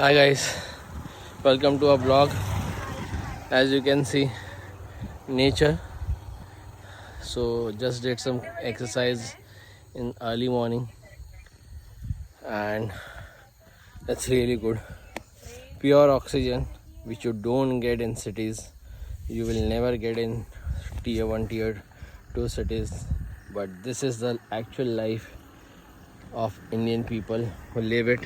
Hi guys, welcome to our vlog. As you can see, nature. So just did some exercise in early morning, and that's really good. Pure oxygen, which you don't get in cities. You will never get in tier 1, tier 2 cities. But this is the actual life of Indian people who live it.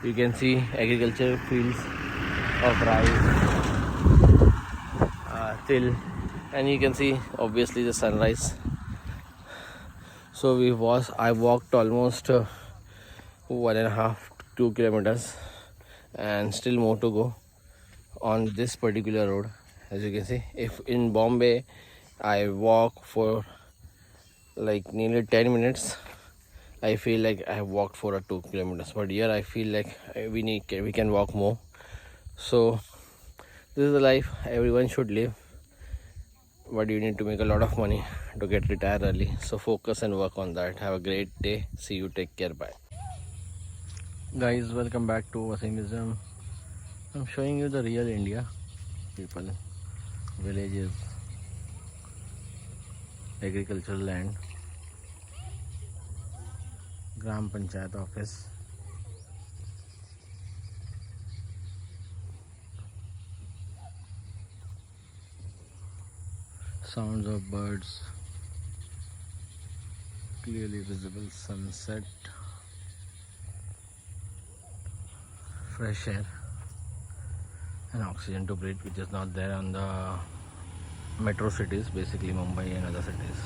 You can see agriculture fields of rice, till, and you can see obviously the sunrise. So I walked almost 1.5 to 2 kilometers, and still more to go on this particular road. As you can see, if in Bombay I walk for like nearly 10 minutes, I feel like I have walked for a 2 kilometers, but here I feel like we can walk more. So this is the life everyone should live, but you need to make a lot of money to get retired early. So focus and work on that. Have a great day. See you. Take care. Bye. Guys, welcome back to Wasim Museum. I'm showing you the real India. People, villages, agricultural land, Gram Panchayat office. Sounds of birds, clearly visible sunset, fresh air, and oxygen to breathe, which is not there on the metro cities, basically Mumbai and other cities.